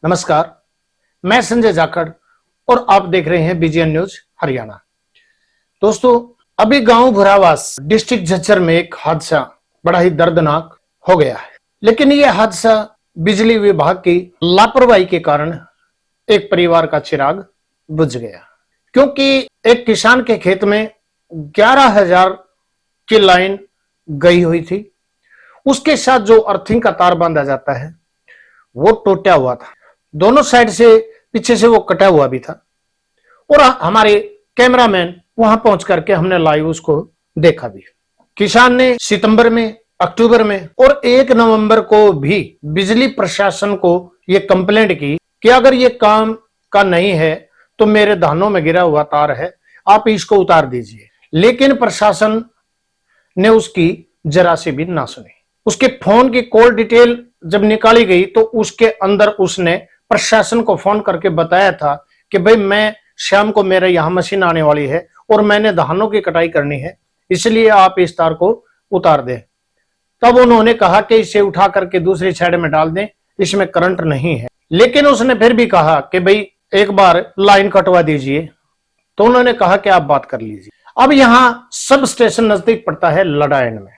नमस्कार, मैं संजय जाखड़ और आप देख रहे हैं बीजीएन न्यूज हरियाणा। दोस्तों, अभी गांव भुरावास डिस्ट्रिक्ट झज्जर में एक हादसा बड़ा ही दर्दनाक हो गया है। लेकिन यह हादसा बिजली विभाग की लापरवाही के कारण एक परिवार का चिराग बुझ गया, क्योंकि एक किसान के खेत में 11,000 की लाइन गई हुई थी। उसके साथ जो अर्थिंग का तार बांधा जाता है वो टूटा हुआ था, दोनों साइड से पीछे से वो कटा हुआ भी था। और हमारे कैमरामैन वहां पहुंच करके हमने लाइव उसको देखा भी। किसान ने सितंबर में, अक्टूबर में और 1 नवंबर को भी बिजली प्रशासन को ये कंप्लेंट की कि अगर ये काम का नहीं है तो मेरे धानों में गिरा हुआ तार है, आप इसको उतार दीजिए। लेकिन प्रशासन ने उसकी जरा से भी ना सुनी। उसके फोन की कॉल डिटेल जब निकाली गई तो उसके अंदर उसने प्रशासन को फोन करके बताया था कि भाई मैं शाम को मेरे यहां मशीन आने वाली है और मैंने धानों की कटाई करनी है, इसलिए आप इस तार को उतार दें। तब उन्होंने कहा कि इसे उठा करके दूसरी साइड में डाल दें, इसमें करंट नहीं है। लेकिन उसने फिर भी कहा कि भाई एक बार लाइन कटवा दीजिए। तो उन्होंने कहा कि आप बात कर लीजिए। अब यहां सब स्टेशन नजदीक पड़ता है लड़ायन में।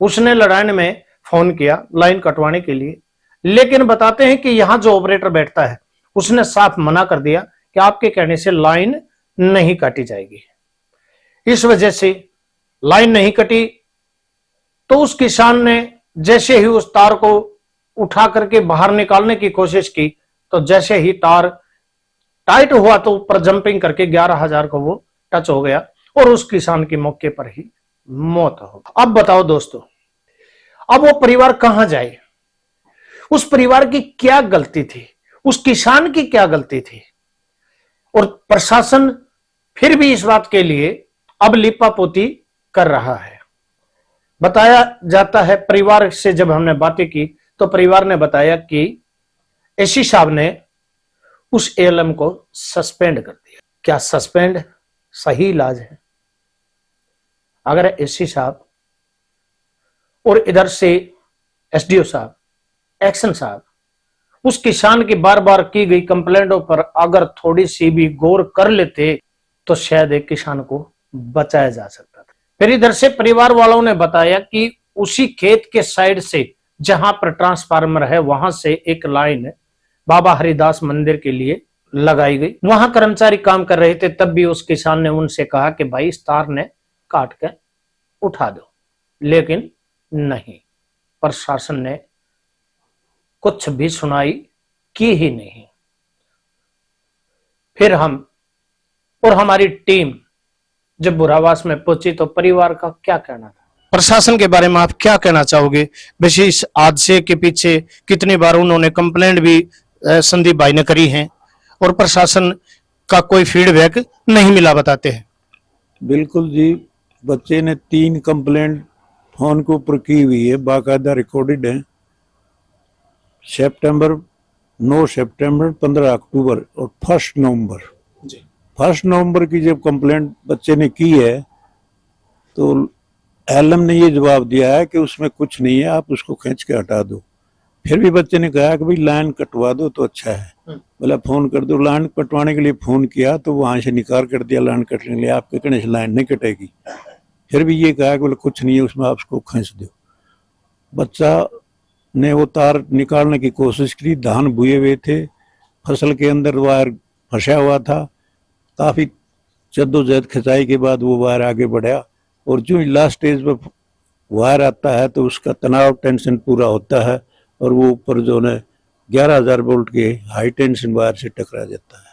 उसने लड़ायन में फोन किया लाइन कटवाने के लिए, लेकिन बताते हैं कि यहां जो ऑपरेटर बैठता है उसने साफ मना कर दिया कि आपके कहने से लाइन नहीं काटी जाएगी। इस वजह से लाइन नहीं कटी। तो उस किसान ने जैसे ही उस तार को उठा करके बाहर निकालने की कोशिश की तो जैसे ही तार टाइट हुआ तो ऊपर जंपिंग करके 11,000 को वो टच हो गया और उस किसान की मौके पर ही मौत हो गई। अब बताओ दोस्तों, अब वो परिवार कहां जाए? उस परिवार की क्या गलती थी? उस किसान की क्या गलती थी? और प्रशासन फिर भी इस बात के लिए अब लिपापोती कर रहा है। बताया जाता है, परिवार से जब हमने बातें की तो परिवार ने बताया कि एसी साहब ने उस एएलएम को सस्पेंड कर दिया। क्या सस्पेंड सही इलाज है? अगर एसी साहब और इधर से एसडीओ साहब, एक्शन साहब उस किसान की बार बार की गई कंप्लेंटों पर अगर थोड़ी सी भी गौर कर लेते तो शायद एक किसान को बचाया जा सकता था। फिर इधर से परिवार वालों ने बताया कि उसी खेत के साइड से जहां पर ट्रांसफार्मर है वहां से एक लाइन बाबा हरिदास मंदिर के लिए लगाई गई। वहां कर्मचारी काम कर रहे थे, तब भी उस किसान ने उनसे कहा कि भाई इस तार ने काट कर उठा दो, लेकिन नहीं, प्रशासन ने कुछ भी सुनाई की ही नहीं। फिर हम और हमारी टीम जब भुरावास में पहुंची तो परिवार का क्या कहना था? प्रशासन के बारे में आप क्या कहना चाहोगे? वैसे इस हादसे के पीछे कितनी बार उन्होंने कंप्लेंट भी संदीप भाई ने करी है और प्रशासन का कोई फीडबैक नहीं मिला, बताते हैं। बिल्कुल जी, बच्चे ने 3 कंप्लेंट फोन के ऊपर की हुई है, बाकायदा रिकॉर्डेड है। 9 सितंबर, 15 अक्टूबर और 1 नवंबर। 1 नवंबर की जब कंप्लेंट बच्चे ने की है तो एलएम ने ये जवाब दिया है कि उसमें कुछ नहीं है, आप उसको खींच के हटा दो। फिर भी बच्चे ने कहा कि भाई लाइन कटवा दो तो अच्छा है, बोला फोन कर दो। लाइन कटवाने के लिए फोन किया तो वहां से निकाल कर दिया लाइन कटने के लिए, आपके कहने से लाइन नहीं कटेगी। फिर भी ये कहा कि बोले कुछ नहीं है, उसमें आप उसको खींच दो। बच्चा ने वो तार निकालने की कोशिश की, धान बुए हुए थे, फसल के अंदर वायर फंसा हुआ था। काफी जद्दोजहद खिंचाई के बाद वो वायर आगे बढ़ा और जो लास्ट स्टेज पर वायर आता है तो उसका तनाव टेंशन पूरा होता है और वो ऊपर जो है 11,000 वोल्ट के हाई टेंशन वायर से टकरा जाता है।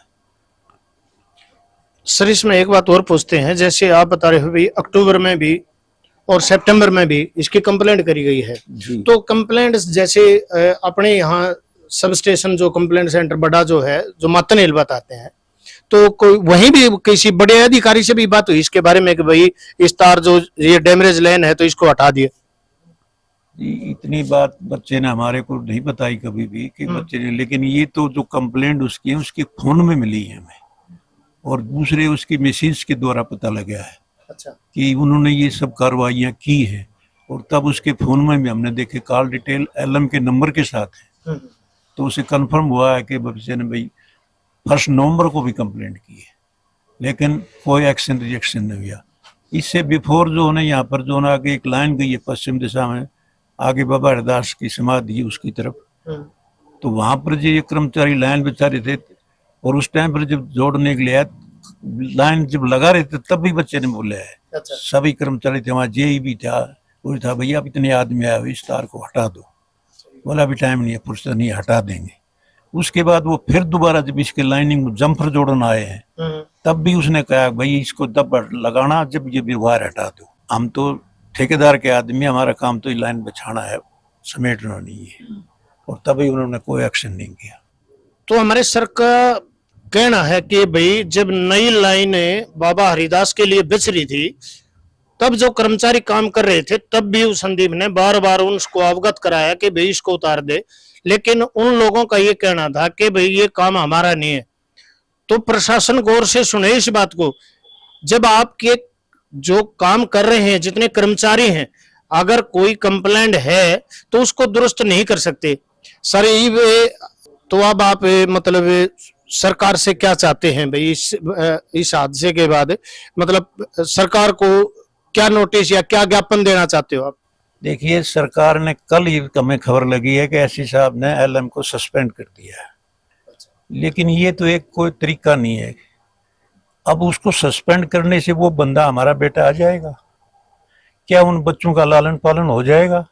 सर, इसमें एक बात और पूछते हैं, जैसे आप बता रहे हो भी अक्टूबर में भी और सितंबर में भी इसकी कंप्लेंट करी गई है, तो कंप्लेंट जैसे अपने यहाँ सब स्टेशन जो कंप्लेंट सेंटर बड़ा जो है, जो मातनेल बताते हैं, तो कोई वहीं भी किसी बड़े अधिकारी से भी बात हुई इसके बारे में कि भाई इस तार जो ये डैमेज लाइन है तो इसको हटा दिए? इतनी बात बच्चे ने हमारे को नहीं बताई कभी भी कि बच्चे ने, लेकिन ये तो जो कंप्लेंट उसकी है उसके फोन में मिली है हमें और दूसरे उसकी मैसेज के द्वारा पता लगा है। अच्छा। कि उन्होंने ये सब कार्रवाइयां की है और तब उसके फोन में भी हमने देखे कॉल डिटेल एलएम के नंबर के साथ है। तो उसे कंफर्म हुआ है कि बच्चे ने भाई 1 नवंबर को भी कंप्लेंट की है, लेकिन कोई एक्शन रिजेक्शन नहीं हुआ। इससे बिफोर जो है यहाँ पर जो है आगे एक लाइन गई है पश्चिम दिशा में, आगे बाबा हरदास की समाधि है उसकी तरफ, तो वहां पर जो ये कर्मचारी लाइन बिछा रहे थे और उस टाइम पर जब जोड़ने के लिए लाइन जब लगा रहे थे तब भी बच्चे ने बोला है। अच्छा। सभी कर्मचारी थे, वहाँ जेई भी था, वो था भैया अब इतने आदमी आए हुए इस तार को हटा दो। बोला अभी टाइम नहीं है, फुर्सत नहीं, हटा देंगे। उसके बाद वो फिर दोबारा जब इसके लाइनिंग जम्फर जोड़न आए हैं तब भी उसने कहा भाई इसको तब लगाना जब ये व्यवहार हटा दो। हम तो ठेकेदार के आदमी, हमारा काम तो ये लाइन बिछाना है, समेटना नहीं है, और तभी उन्होंने कोई एक्शन नहीं किया। तो हमारे सर का कहना है कि भाई जब नई लाइनें बाबा हरिदास के लिए बिछ रही थी तब जो कर्मचारी काम कर रहे थे तब भी उस संदीप ने बार बार उनको अवगत कराया कि भाई इसको उतार दे, लेकिन उन लोगों का ये कहना था कि भाई ये काम हमारा नहीं है। तो प्रशासन गौर से सुने इस बात को, जब आपके जो काम कर रहे हैं जितने कर्मचारी हैं अगर कोई कंप्लेंट है तो उसको दुरुस्त नहीं कर सकते। सर ये तो अब आप मतलब सरकार से क्या चाहते हैं भाई इस हादसे के बाद, मतलब सरकार को क्या नोटिस या क्या ज्ञापन देना चाहते हो आप? देखिए सरकार ने कल ही हमें खबर लगी है कि एससी साहब ने एलएम को सस्पेंड कर दिया है, लेकिन ये तो एक कोई तरीका नहीं है। अब उसको सस्पेंड करने से वो बंदा हमारा बेटा आ जाएगा क्या? उन बच्चों का लालन पालन हो जाएगा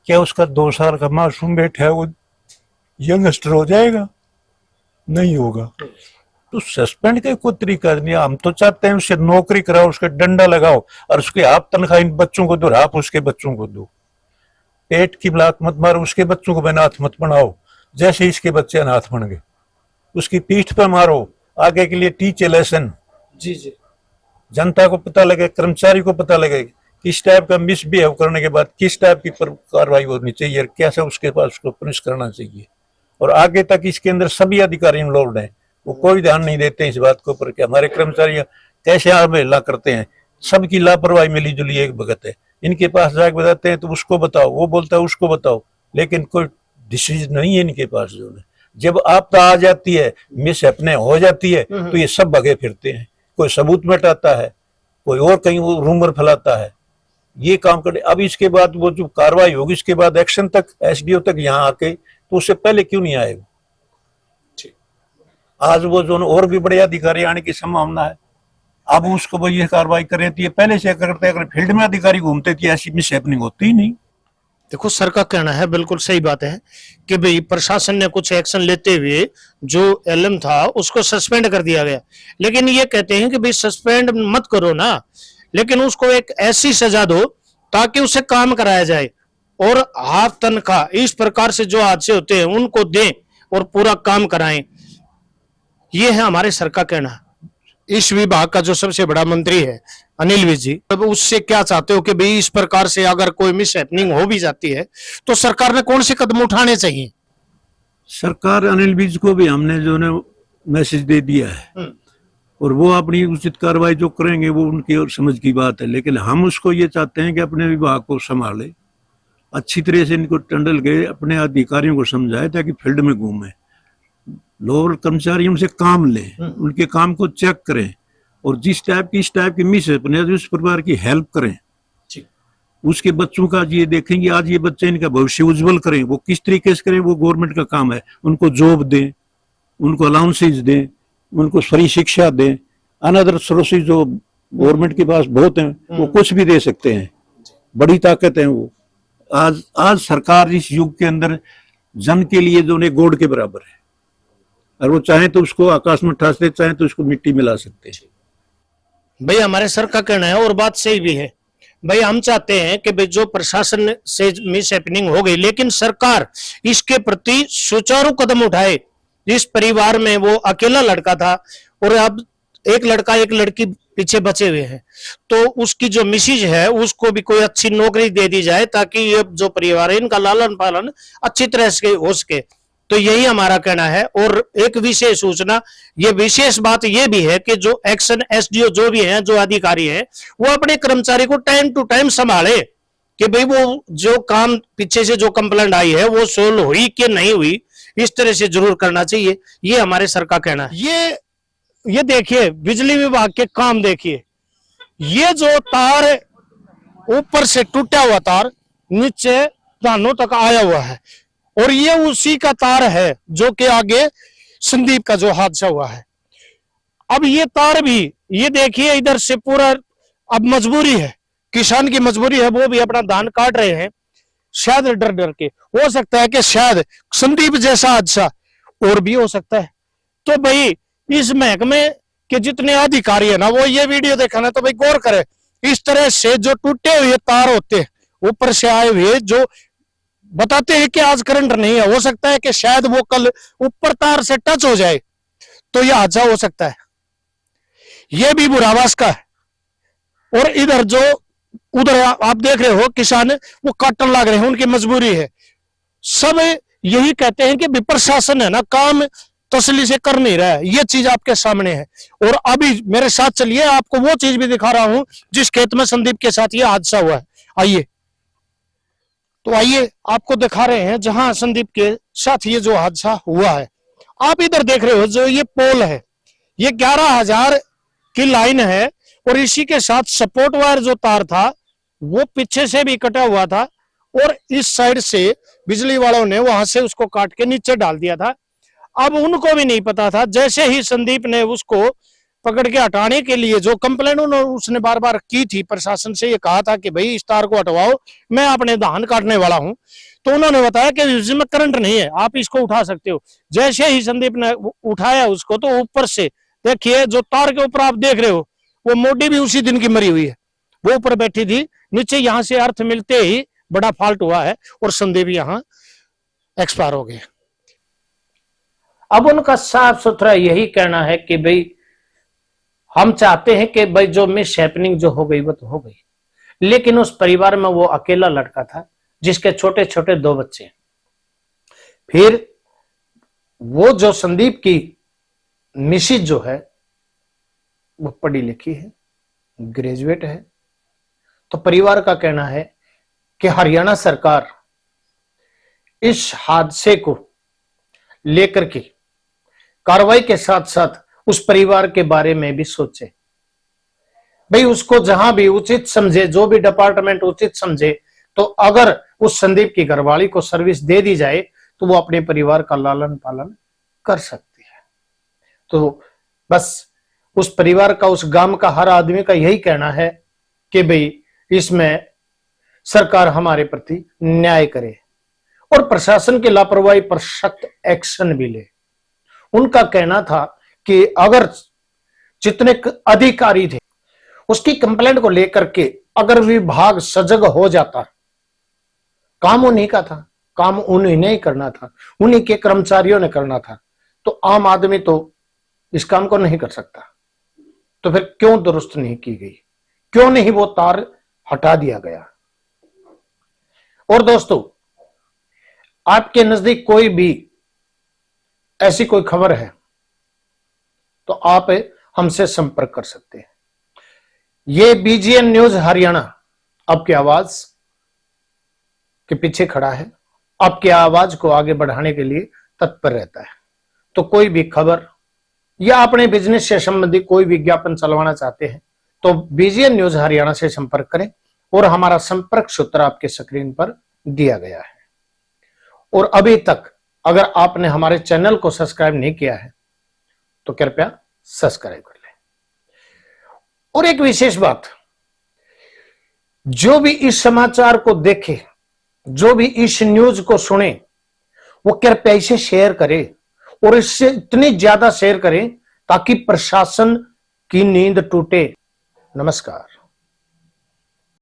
क्या? उसका 2 साल का मासूम बेटा है वो यंगस्टर हो जाएगा? नहीं होगा। तो सस्पेंड का कोई तरीका नहीं। हम तो चाहते हैं उससे नौकरी कराओ, उसके डंडा लगाओ और उसके आप तनख्वाह इन बच्चों को दो, आप उसके बच्चों को दो। पेट की लात मत मारो, उसके बच्चों को अनाथ मत बनाओ जैसे इसके बच्चे अनाथ बन गए। उसकी पीठ पर मारो, आगे के लिए टीच ए लेसन। जी जी, जनता को पता लगे, कर्मचारी को पता लगे किस टाइप का मिसबिहेव करने के बाद किस टाइप की कार्रवाई होनी चाहिए और कैसे उसके पास उसको पनिश करना चाहिए। और आगे तक इसके अंदर सभी अधिकारी इन्वॉल्व हैं, वो कोई ध्यान नहीं देते इस बात के ऊपर कि हमारे कर्मचारी कैसे अवहेलना करते हैं। सबकी लापरवाही मिली जुली एक भगत है। इनके पास जाकर बताते हैं तो उसको बताओ, वो बोलता है उसको बताओ, लेकिन कोई डिसीजन नहीं है इनके पास। जो है जब आपदा आ जाती है, मिस अपने हो जाती है तो ये सब भगे फिरते हैं, कोई सबूत मिटाता है, कोई और कहीं रूमर फैलाता है, ये काम करे। अब इसके बाद वो जो कार्रवाई होगी इसके बाद एक्शन तक एसडीओ तक यहाँ आके, तो उससे पहले क्यों नहीं आए? आज वो जो और भी बड़े अधिकारी आने की संभावना है। अब उसको वो ये कार्रवाई करे तो ये पहले से करते, अगर फील्ड में अधिकारी घूमते थी ऐसी मिस हैपनिंग होती ही नहीं। देखो सर का कहना है बिल्कुल सही बात है कि भाई प्रशासन ने कुछ एक्शन लेते हुए जो एलएम था उसको सस्पेंड कर दिया गया, लेकिन ये कहते हैं कि भाई सस्पेंड मत करो ना, लेकिन उसको एक ऐसी सजा दो ताकि उसे काम कराया जाए और हाफ तनख्वाह इस प्रकार से जो हादसे होते हैं उनको दें और पूरा काम कराएं। ये है हमारे सर का कहना। इस विभाग का जो सबसे बड़ा मंत्री है अनिल विज जी, अब उससे क्या चाहते हो कि भाई इस प्रकार से अगर कोई मिस हैपनिंग हो भी जाती है तो सरकार ने कौन से कदम उठाने चाहिए? सरकार अनिल विज को भी हमने जो है मैसेज दे दिया है और वो अपनी उचित कार्रवाई जो करेंगे वो उनकी और समझ की बात है, लेकिन हम उसको ये चाहते हैं कि अपने विभाग को संभाले, अच्छी तरह से इनको टंडल के अपने अधिकारियों को समझाए ताकि फील्ड में घूमे, लोअर कर्मचारियों से काम लें, उनके काम को चेक करें और जिस टाइप की इस टाइप की मिस है उस प्रकार की हेल्प करें। उसके बच्चों का ये देखेंगे, आज ये बच्चे इनका भविष्य उज्जवल करें, वो किस तरीके से करें वो गवर्नमेंट का काम है। उनको जॉब दें, उनको अलाउंसेज दें, उनको फ्री शिक्षा दें, अनदर सोर्सेज जो गवर्नमेंट के पास बहुत हैं वो कुछ भी दे सकते हैं, बड़ी ताकत है वो। आज सरकार इस युग के अंदर जन के लिए जो उन्हें गोड के बराबर है और वो चाहे तो उसको आकाश में उठा सकते, चाहे तो उसको मिट्टी मिला सकते हैं। भाई हमारे सर का कहना है और बात सही भी है। भाई हम चाहते हैं कि भाई जो प्रशासन से मिस हैपनिंग हो गई लेकिन सरकार इसके प्रति सुचारू कदम उठाए। जिस परिवार में वो अकेला लड़का था और अब एक लड़का एक लड़की पीछे बचे हुए हैं, तो उसकी जो मिसेज है उसको भी कोई अच्छी नौकरी दे दी जाए ताकि ये जो परिवार है इनका लालन पालन अच्छी तरह से हो सके। तो यही हमारा कहना है। और एक विशेष सूचना, ये विशेष बात ये भी है कि जो एक्शन एसडीओ जो भी हैं, जो अधिकारी हैं, वो अपने कर्मचारी को टाइम टू टाइम संभाले कि भाई वो जो काम पीछे से जो कंप्लेंट आई है वो सोल्व हुई कि नहीं हुई, इस तरह से जरूर करना चाहिए, ये हमारे सर का कहना है। ये देखिए बिजली विभाग के काम देखिए, ये जो तार ऊपर से टूटा हुआ तार नीचे धानों तक आया हुआ है, और ये उसी का तार है जो कि आगे संदीप का जो हादसा हुआ है। अब ये तार भी, ये देखिए इधर से पूरा, अब मजबूरी है, किसान की मजबूरी है, वो भी अपना धान काट रहे हैं शायद डर डर के। हो सकता है कि शायद संदीप जैसा हादसा और भी हो सकता है। तो भाई इस महकमे के जितने अधिकारी है ना, वो ये वीडियो देखा ना तो भाई गौर करे। इस तरह से जो टूटे हुए तार होते हैं ऊपर से आए हुए, जो बताते हैं कि आज करंट नहीं है, हो सकता है कि शायद वो कल ऊपर तार से टच हो जाए तो यह हादसा हो सकता है। यह भी बुरावास का है। और इधर जो उधर आप देख रहे हो किसान वो काटने लग रहे हैं, उनकी मजबूरी है। सब यही कहते हैं कि प्रशासन है ना काम तसल्ली से कर नहीं रहा है, ये चीज आपके सामने है। और अभी मेरे साथ चलिए, आपको वो चीज भी दिखा रहा हूं जिस खेत में संदीप के साथ ये हादसा हुआ है। आइए, तो आइए आपको दिखा रहे हैं जहां संदीप के साथ ये जो हादसा हुआ है। आप इधर देख रहे हो जो ये पोल है, ये 11,000 की लाइन है, और इसी के साथ सपोर्ट वायर जो तार था वो पीछे से भी कटा हुआ था, और इस साइड से बिजली वालों ने वहां से उसको काट के नीचे डाल दिया था। अब उनको भी नहीं पता था, जैसे ही संदीप ने उसको पकड़ के हटाने के लिए जो कंप्लेन उसने बार बार की थी, प्रशासन से ये कहा था कि भाई इस तार को हटवाओ, मैं अपने धान काटने वाला हूं, तो उन्होंने बताया कि इसमें करंट नहीं है, आप इसको उठा सकते हो। जैसे ही संदीप ने उठाया उसको, तो ऊपर से देखिए जो तार के ऊपर आप देख रहे हो वो मोटी भी उसी दिन की मरी हुई है, वो ऊपर बैठी थी, नीचे यहां से अर्थ मिलते ही बड़ा फॉल्ट हुआ है और संदीप यहां एक्सपायर हो गए। अब उनका साफ सुथरा यही कहना है कि भाई हम चाहते हैं कि भाई जो मिस हैपनिंग जो हो गई वो तो हो गई, लेकिन उस परिवार में वो अकेला लड़का था जिसके छोटे छोटे 2 बच्चे। फिर वो जो संदीप की मिसिज जो है वो पढ़ी लिखी है, ग्रेजुएट है। तो परिवार का कहना है कि हरियाणा सरकार इस हादसे को लेकर के कार्रवाई के साथ साथ उस परिवार के बारे में भी सोचे। भाई उसको जहां भी उचित समझे, जो भी डिपार्टमेंट उचित समझे, तो अगर उस संदीप की घरवाली को सर्विस दे दी जाए तो वो अपने परिवार का लालन पालन कर सकती है। तो बस उस परिवार का, उस गांव का हर आदमी का यही कहना है कि भाई इसमें सरकार हमारे प्रति न्याय करे और प्रशासन की लापरवाही पर सख्त एक्शन भी ले। उनका कहना था कि अगर जितने अधिकारी थे उसकी कंप्लेंट को लेकर के अगर विभाग सजग हो जाता, काम उन्हीं का था, काम उन्हीं ने ही करना था, उन्हीं के कर्मचारियों ने करना था, तो आम आदमी तो इस काम को नहीं कर सकता। तो फिर क्यों दुरुस्त नहीं की गई, क्यों नहीं वो तार हटा दिया गया। और दोस्तों, आपके नजदीक कोई भी ऐसी कोई खबर है तो आप हमसे संपर्क कर सकते हैं। ये बीजीएन न्यूज हरियाणा आपकी आवाज के पीछे खड़ा है, आपकी आवाज को आगे बढ़ाने के लिए तत्पर रहता है। तो कोई भी खबर या अपने बिजनेस से संबंधित कोई विज्ञापन चलवाना चाहते हैं तो बीजीएन न्यूज हरियाणा से संपर्क करें, और हमारा संपर्क सूत्र आपके स्क्रीन पर दिया गया है। और अभी तक अगर आपने हमारे चैनल को सब्सक्राइब नहीं किया है तो कृपया सब्सक्राइब कर लें। और एक विशेष बात, जो भी इस समाचार को देखे, जो भी इस न्यूज को सुने, वो कृपया इसे शेयर करें, और इससे इतनी ज्यादा शेयर करें ताकि प्रशासन की नींद टूटे। नमस्कार।